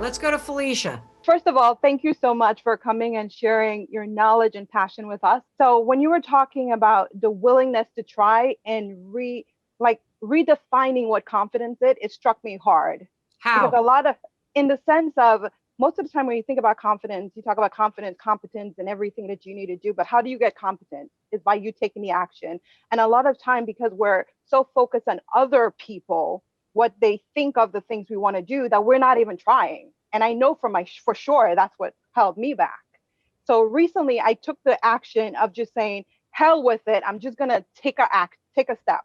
Let's go to Felicia. First of all, thank you so much for coming and sharing your knowledge and passion with us. So when you were talking about the willingness to try and redefining what confidence is, it struck me hard. How? Because in the sense of, most of the time when you think about confidence, you talk about confidence, competence, and everything that you need to do. But how do you get competent? Is by you taking the action. And a lot of time, because we're so focused on other people, what they think of the things we want to do, that we're not even trying. And I know for sure that's what held me back. So recently I took the action of just saying, hell with it. I'm just going to take a step.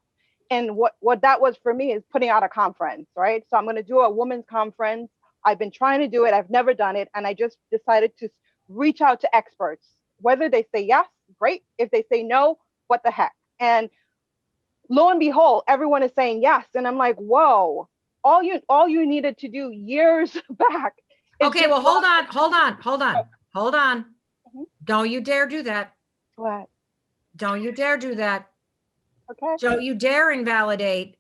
And what that was for me is putting out a conference, right? So I'm going to do a women's conference. I've been trying to do it. I've never done it. And I just decided to reach out to experts, whether they say yes, great. If they say no, what the heck? And lo and behold, everyone is saying yes. And I'm like, whoa, all you needed to do years back. Okay, well, hold on. Mhm. Don't you dare do that. What? Don't you dare do that. Okay. Don't you dare invalidate.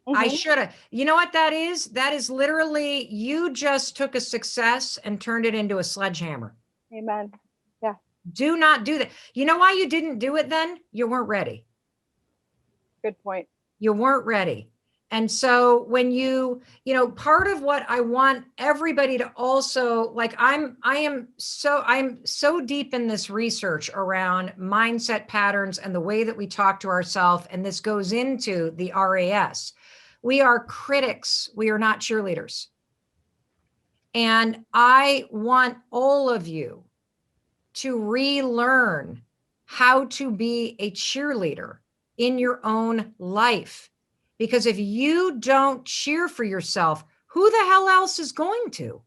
I should have. You know what that is? That is literally, you just took a success and turned it into a sledgehammer. Amen. Yeah. Do not do that. You know why you didn't do it then? You weren't ready. Good point. You weren't ready. And so when part of what I want everybody to also, like, I'm so deep in this research around mindset patterns and the way that we talk to ourselves. And this goes into the RAS. We are critics. We are not cheerleaders. And I want all of you to relearn how to be a cheerleader in your own life. Because if you don't cheer for yourself, who the hell else is going to?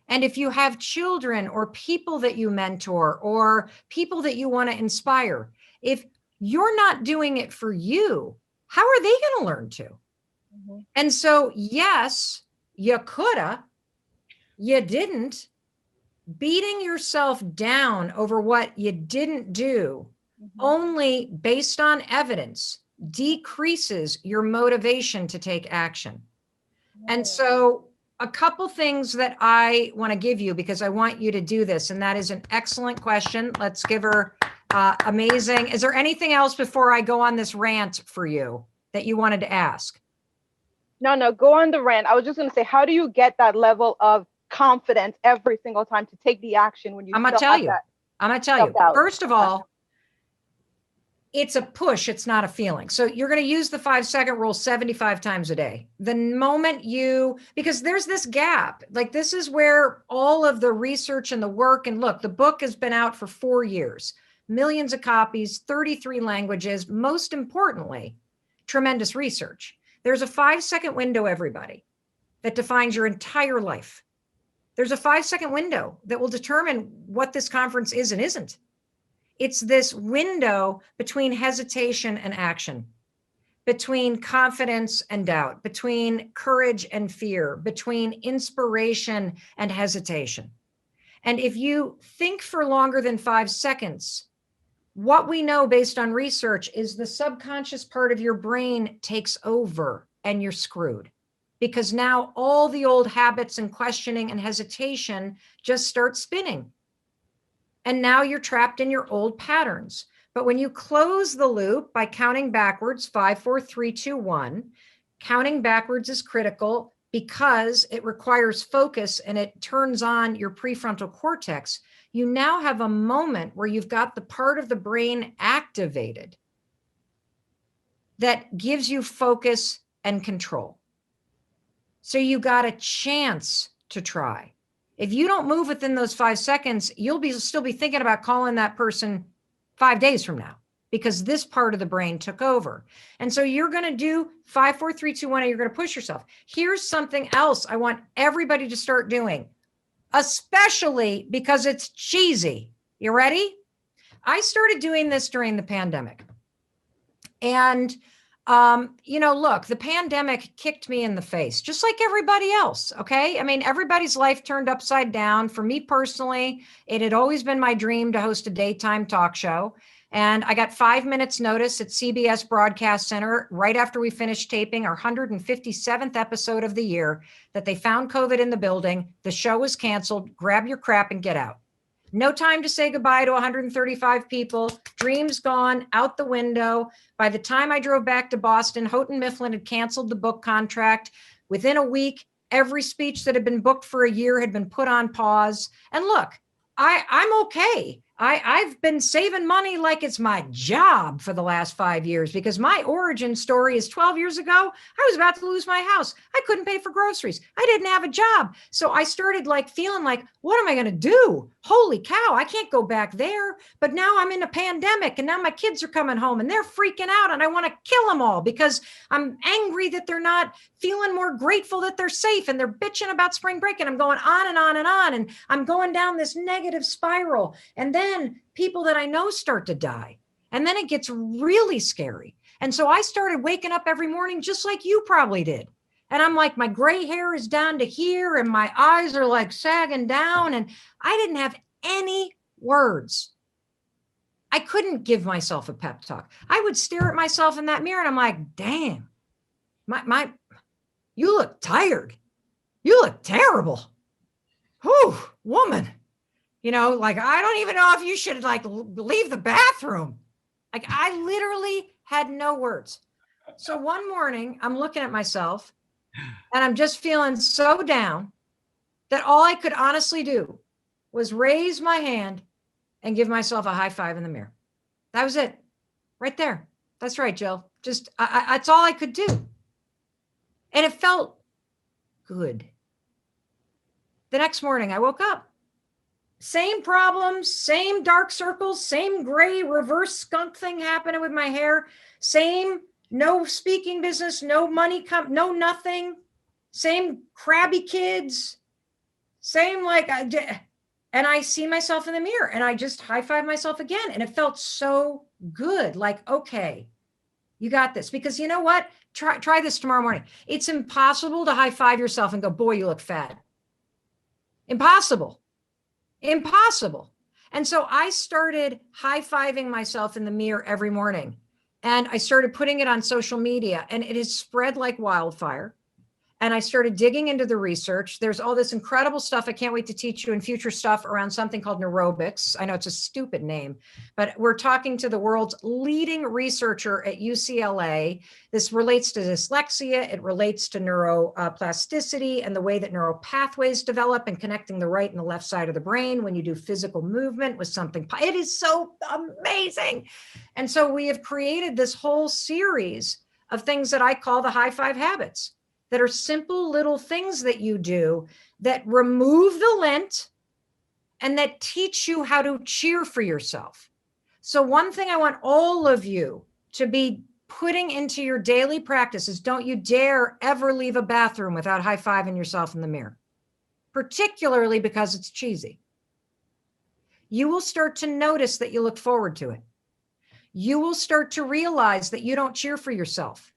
And if you have children or people that you mentor or people that you want to inspire, if you're not doing it for you, how are they going to learn to? Mm-hmm. And so, yes, you coulda, you didn't. Beating yourself down over what you didn't do, only based on evidence, decreases your motivation to take action. And so a couple things that I want to give you, because I want you to do this, and that is an excellent question. Let's give her amazing. Is there anything else before I go on this rant for you that you wanted to ask? No, go on the rant. I was just going to say, how do you get that level of confidence every single time to take the action when you I'm going to tell you. First of all, it's a push. It's not a feeling. So you're going to use the 5-second rule 75 times a day. The moment because there's this gap, like this is where all of the research and the work, and look, the book has been out for 4 years, millions of copies, 33 languages, most importantly, tremendous research. There's a 5-second window, everybody, that defines your entire life. There's a 5-second window that will determine what this conference is and isn't. It's this window between hesitation and action, between confidence and doubt, between courage and fear, between inspiration and hesitation. And if you think for longer than 5 seconds, what we know based on research is the subconscious part of your brain takes over and you're screwed. Because now all the old habits and questioning and hesitation just start spinning. And now you're trapped in your old patterns. But when you close the loop by counting backwards, 5, 4, 3, 2, 1, counting backwards is critical because it requires focus and it turns on your prefrontal cortex. You now have a moment where you've got the part of the brain activated that gives you focus and control. So you got a chance to try. If you don't move within those 5 seconds, you'll still be thinking about calling that person 5 days from now because this part of the brain took over. And so you're going to do 5, 4, 3, 2, 1, and you're going to push yourself. Here's something else I want everybody to start doing, especially because it's cheesy. You ready? I started doing this during the pandemic. And look, the pandemic kicked me in the face, just like everybody else. Okay. I mean, everybody's life turned upside down. For me personally, it had always been my dream to host a daytime talk show. And I got 5 minutes notice at CBS Broadcast Center right after we finished taping our 157th episode of the year that they found COVID in the building. The show was canceled. Grab your crap and get out. No time to say goodbye to 135 people. Dreams gone, out the window. By the time I drove back to Boston, Houghton Mifflin had canceled the book contract. Within a week, every speech that had been booked for a year had been put on pause. And look, I'm okay. I've been saving money like it's my job for the last 5 years, because my origin story is 12 years ago. I was about to lose my house. I couldn't pay for groceries. I didn't have a job. So I started like feeling like, what am I going to do? Holy cow, I can't go back there. But now I'm in a pandemic and now my kids are coming home and they're freaking out and I want to kill them all because I'm angry that they're not feeling more grateful that they're safe and they're bitching about spring break. And I'm going on and on and on. And I'm going down this negative spiral. And then people that I know start to die. And then it gets really scary. And so I started waking up every morning just like you probably did. And I'm like, my gray hair is down to here and my eyes are like sagging down. And I didn't have any words. I couldn't give myself a pep talk. I would stare at myself in that mirror and I'm like, damn, you look tired. You look terrible. Whew, woman. You know, like, I don't even know if you should like leave the bathroom. Like, I literally had no words. So one morning I'm looking at myself and I'm just feeling so down that all I could honestly do was raise my hand and give myself a high five in the mirror. That was it right there. That's right, Jill. Just, that's all I could do. And it felt good. The next morning I woke up. Same problems, same dark circles, same gray reverse skunk thing happening with my hair, same no speaking business, no money, no nothing, same crabby kids, same like, and I see myself in the mirror and I just high five myself again. And it felt so good. Like, okay, you got this. Because you know what? Try this tomorrow morning. It's impossible to high five yourself and go, boy, you look fat. Impossible. Impossible. And so I started high-fiving myself in the mirror every morning. And I started putting it on social media and it has spread like wildfire. And I started digging into the research. There's all this incredible stuff. I can't wait to teach you in future stuff around something called neurobics. I know it's a stupid name, but we're talking to the world's leading researcher at UCLA. This relates to dyslexia. It relates to neuroplasticity and the way that neural pathways develop and connecting the right and the left side of the brain when you do physical movement with something. It is so amazing. And so we have created this whole series of things that I call the high five habits, that are simple little things that you do that remove the lint and that teach you how to cheer for yourself. So one thing I want all of you to be putting into your daily practice is don't you dare ever leave a bathroom without high-fiving yourself in the mirror, particularly because it's cheesy. You will start to notice that you look forward to it. You will start to realize that you don't cheer for yourself.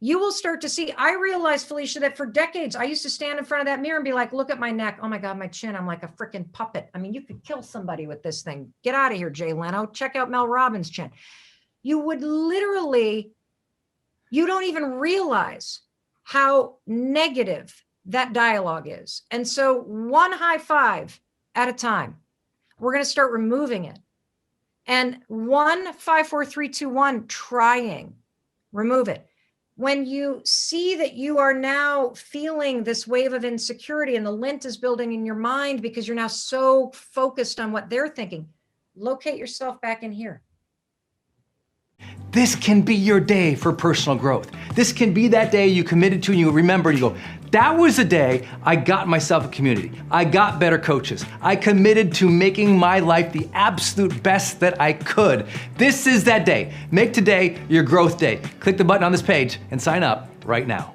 You will start to see, I realized, Felicia, that for decades, I used to stand in front of that mirror and be like, look at my neck. Oh my God, my chin. I'm like a freaking puppet. I mean, you could kill somebody with this thing. Get out of here, Jay Leno. Check out Mel Robbins' chin. You would literally, you don't even realize how negative that dialogue is. And so one high five at a time, we're going to start removing it. And 1, 5, 4, 3, 2, 1, trying, remove it. When you see that you are now feeling this wave of insecurity and the lint is building in your mind because you're now so focused on what they're thinking, locate yourself back in here. This can be your day for personal growth. This can be that day you committed to and you remember and you go, that was the day I got myself a community. I got better coaches. I committed to making my life the absolute best that I could. This is that day. Make today your growth day. Click the button on this page and sign up right now.